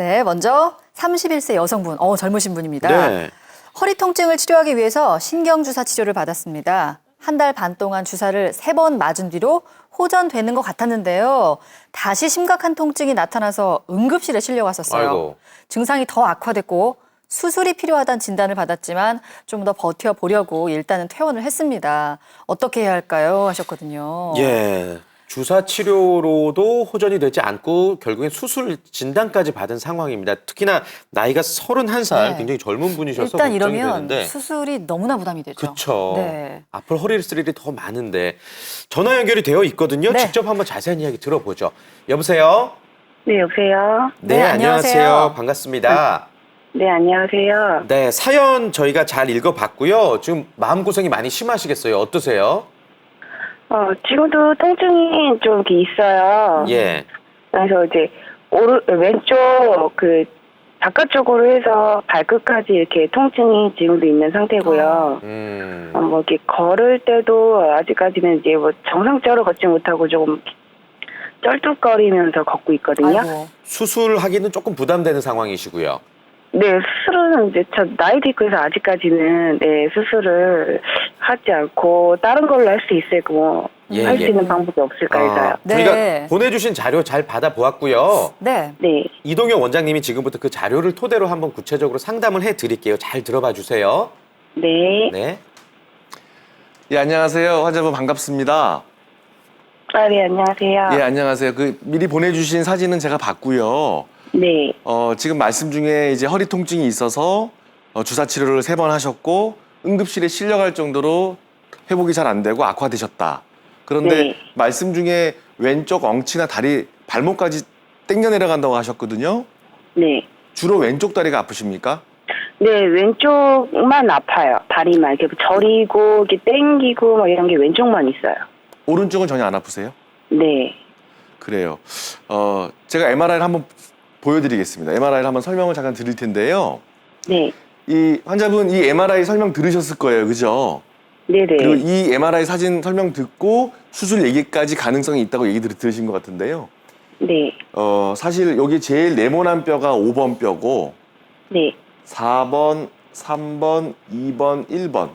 네, 먼저 31세 여성분, 젊으신 분입니다. 네. 허리 통증을 치료하기 위해서 신경주사 치료를 받았습니다. 한 달 반 동안 주사를 3번 맞은 뒤로 호전되는 것 같았는데요. 다시 심각한 통증이 나타나서 응급실에 실려갔었어요. 아이고. 증상이 더 악화됐고 수술이 필요하다는 진단을 받았지만 좀 더 버텨보려고 일단은 퇴원을 했습니다. 어떻게 해야 할까요? 하셨거든요. 예. 주사 치료로도 호전이 되지 않고 결국엔 수술 진단까지 받은 상황입니다. 특히나 나이가 31살, 네. 굉장히 젊은 분이셔서 일단 걱정이 이러면 되는데. 수술이 너무나 부담이 되죠. 그렇죠. 네. 앞으로 허리를 쓸 일이 더 많은데 전화 연결이 되어 있거든요. 네. 직접 한번 자세한 이야기 들어보죠. 여보세요? 네, 여보세요? 네, 안녕하세요. 반갑습니다. 네, 안녕하세요. 네, 사연 저희가 잘 읽어봤고요. 지금 마음고생이 많이 심하시겠어요. 어떠세요? 지금도 통증이 좀 이렇게 있어요. 예. 그래서 이제 왼쪽 바깥쪽으로 해서 발끝까지 이렇게 통증이 지금도 있는 상태고요. 뭐 이렇게 걸을 때도 아직까지는 이제 뭐 정상적으로 걷지 못하고 조금 쩔뚝거리면서 걷고 있거든요. 아이고. 수술하기는 조금 부담되는 상황이시고요. 네, 수술은 이제 저 나이도 있고 해서 아직까지는 수술을 하지 않고 다른 걸로 할 수 있을까 예, 할 수 예. 있는 방법이 없을까 해서요. 네. 저희가 보내주신 자료 잘 받아보았고요. 네. 네, 이동현 원장님이 지금부터 그 자료를 토대로 한번 구체적으로 상담을 해드릴게요. 잘 들어봐 주세요. 네. 네. 예, 안녕하세요. 환자분 반갑습니다. 네, 안녕하세요. 예, 안녕하세요. 미리 보내주신 사진은 제가 봤고요. 네, 지금 말씀 중에 이제 허리 통증이 있어서 주사 치료를 3번 하셨고 응급실에 실려갈 정도로 회복이 잘 안 되고 악화되셨다. 그런데 네. 말씀 중에 왼쪽 엉치나 다리, 발목까지 당겨 내려간다고 하셨거든요. 네. 주로 왼쪽 다리가 아프십니까? 네, 왼쪽만 아파요. 다리만. 이렇게 저리고, 이렇게 땡기고, 막 이런 게 왼쪽만 있어요. 오른쪽은 전혀 안 아프세요? 네. 그래요. 제가 MRI를 한번 보여드리겠습니다. MRI를 한번 설명을 잠깐 드릴 텐데요. 네. 이 환자분 이 MRI 설명 들으셨을 거예요. 그죠? 네네. 그리고 이 MRI 사진 설명 듣고 수술 얘기까지 가능성이 있다고 얘기 들으신 것 같은데요. 네. 사실 여기 제일 네모난 뼈가 5번 뼈고 네. 4번, 3번, 2번, 1번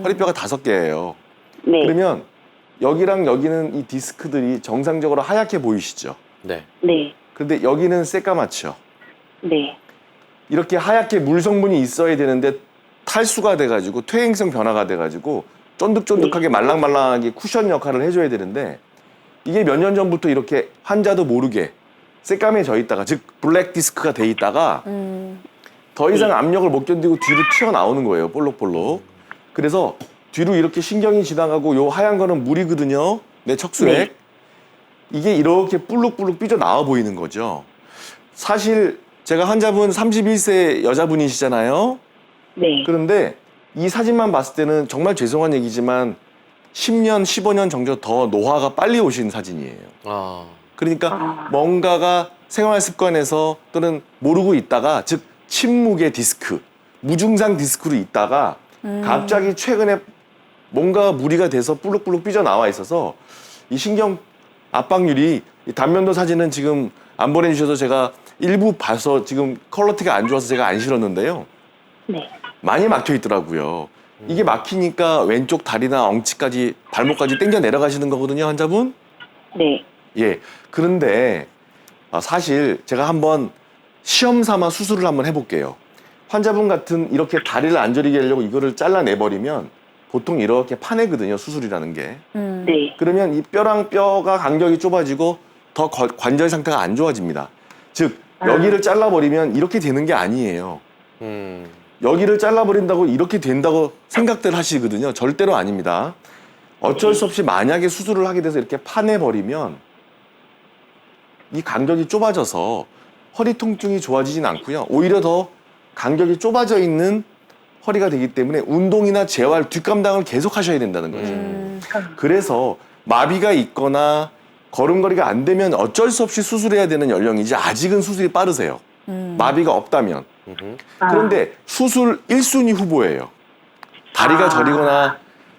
허리뼈가 5개예요. 네. 그러면 여기랑 여기는 이 디스크들이 정상적으로 하얗게 보이시죠? 네. 네. 그런데 여기는 새까맣죠? 네. 이렇게 하얗게 물 성분이 있어야 되는데 탈수가 돼가지고 퇴행성 변화가 돼가지고 쫀득쫀득하게 말랑말랑하게 쿠션 역할을 해줘야 되는데 이게 몇 년 전부터 이렇게 환자도 모르게 새까매져 있다가 즉 블랙 디스크가 돼 있다가 더 이상 압력을 못 견디고 뒤로 튀어나오는 거예요. 볼록볼록. 그래서 뒤로 이렇게 신경이 지나가고 요 하얀 거는 물이거든요. 내 척수액. 네. 이게 이렇게 불룩불룩 삐져나와 보이는 거죠. 사실 제가 환자분 31세 여자분이시잖아요. 네. 그런데 이 사진만 봤을 때는 정말 죄송한 얘기지만 10년, 15년 정도 더 노화가 빨리 오신 사진이에요. 아. 그러니까 뭔가가 생활 습관에서 또는 모르고 있다가 즉 침묵의 디스크, 무증상 디스크로 있다가 갑자기 최근에 뭔가 무리가 돼서 불룩불룩 삐져나와 있어서 이 신경 압박률이 이 단면도 사진은 지금 안 보내주셔서 제가 일부 봐서 지금 퀄리티가 안 좋아서 제가 안 실었는데요. 네. 많이 막혀 있더라고요. 이게 막히니까 왼쪽 다리나 엉치까지 발목까지 당겨 내려가시는 거거든요, 환자분. 네. 예. 그런데 사실 제가 한번 시험 삼아 수술을 한번 해볼게요. 환자분 같은 이렇게 다리를 안 저리게 하려고 이거를 잘라내버리면 보통 이렇게 파내거든요, 수술이라는 게. 네. 그러면 이 뼈랑 뼈가 간격이 좁아지고 더 관절 상태가 안 좋아집니다. 즉 여기를 잘라버리면 이렇게 되는 게 아니에요. 여기를 잘라버린다고 이렇게 된다고 생각들 하시거든요. 절대로 아닙니다. 어쩔 수 없이 만약에 수술을 하게 돼서 이렇게 파내버리면 이 간격이 좁아져서 허리 통증이 좋아지진 않고요. 오히려 더 간격이 좁아져 있는 허리가 되기 때문에 운동이나 재활, 뒷감당을 계속 하셔야 된다는 거죠. 그래서 마비가 있거나 걸음걸이가 안 되면 어쩔 수 없이 수술해야 되는 연령이지 아직은 수술이 빠르세요. 마비가 없다면. 그런데 수술 1순위 후보예요. 다리가 저리거나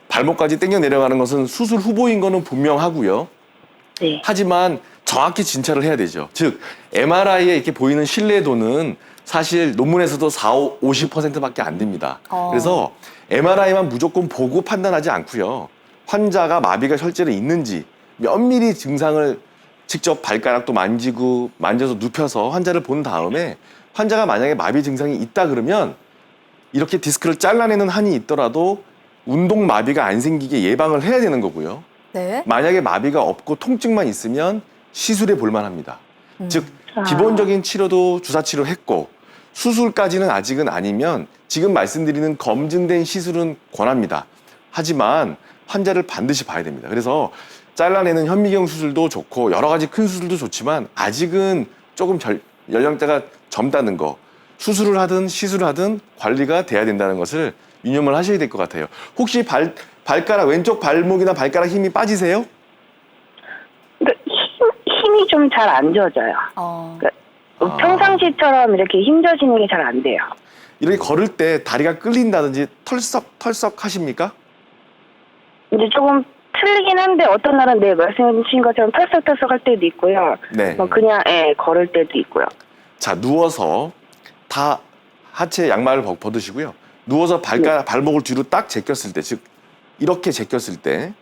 발목까지 당겨 내려가는 것은 수술 후보인 거는 분명하고요. 네. 하지만 정확히 진찰을 해야 되죠. 즉 MRI에 이렇게 보이는 신뢰도는 사실 논문에서도 50%밖에 안 됩니다. 그래서 MRI만 무조건 보고 판단하지 않고요. 환자가 마비가 실제로 있는지 면밀히 증상을 직접 발가락도 만지고 만져서 눕혀서 환자를 본 다음에 환자가 만약에 마비 증상이 있다 그러면 이렇게 디스크를 잘라내는 한이 있더라도 운동 마비가 안 생기게 예방을 해야 되는 거고요. 네. 만약에 마비가 없고 통증만 있으면 시술에 볼만합니다. 즉 기본적인 치료도 주사 치료했고 수술까지는 아직은 아니면 지금 말씀드리는 검증된 시술은 권합니다. 하지만 환자를 반드시 봐야 됩니다. 그래서 잘라내는 현미경 수술도 좋고 여러 가지 큰 수술도 좋지만 아직은 조금 연령대가 젊다는 거, 수술을 하든 시술을 하든 관리가 돼야 된다는 것을 유념을 하셔야 될 것 같아요. 혹시 발가락 왼쪽 발목이나 발가락 힘이 빠지세요? 그러니까 힘이 좀 잘 안 져져요. 그러니까 평상시처럼 이렇게 힘줘지는 게 잘 안 돼요. 이렇게 걸을 때 다리가 끌린다든지 털썩 하십니까? 이제 조금 틀리긴 한데 어떤 날은 네 말씀해주신 것처럼 털썩털썩 할 때도 있고요. 네. 뭐 그냥 걸을 때도 있고요. 자, 누워서 다 하체 양말을 벗으시고요. 누워서 발목을 뒤로 딱 제꼈을 때, 즉 이렇게 제꼈을 때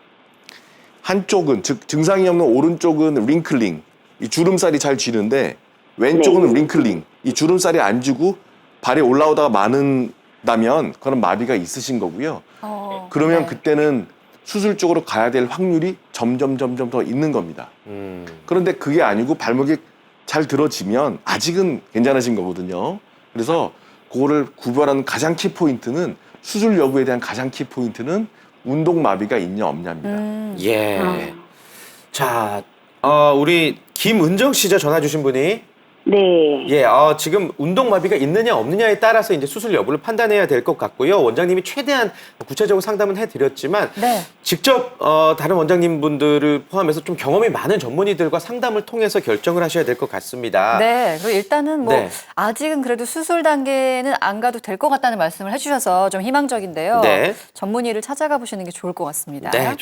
한쪽은, 즉 증상이 없는 오른쪽은 링클링, 이 주름살이 잘 쥐는데 왼쪽은 링클링, 이 주름살이 안 쥐고 발이 올라오다가 마는다면 그건 마비가 있으신 거고요. 그러면 그때는 수술 쪽으로 가야 될 확률이 점점 더 있는 겁니다. 그런데 그게 아니고 발목이 잘 들어지면 아직은 괜찮으신 거거든요. 그래서 그거를 구별하는 가장 키포인트는 수술 여부에 대한 가장 키포인트는 운동 마비가 있냐 없냐입니다. 예. 자, 우리 김은정 씨죠, 전화 주신 분이. 네. 예, 지금 운동 마비가 있느냐 없느냐에 따라서 이제 수술 여부를 판단해야 될 것 같고요. 원장님이 최대한 구체적으로 상담은 해드렸지만 네. 직접 다른 원장님 분들을 포함해서 좀 경험이 많은 전문의들과 상담을 통해서 결정을 하셔야 될 것 같습니다. 네. 그리고 일단은 뭐 네. 아직은 그래도 수술 단계는 안 가도 될 것 같다는 말씀을 해주셔서 좀 희망적인데요. 네. 전문의를 찾아가 보시는 게 좋을 것 같습니다. 네.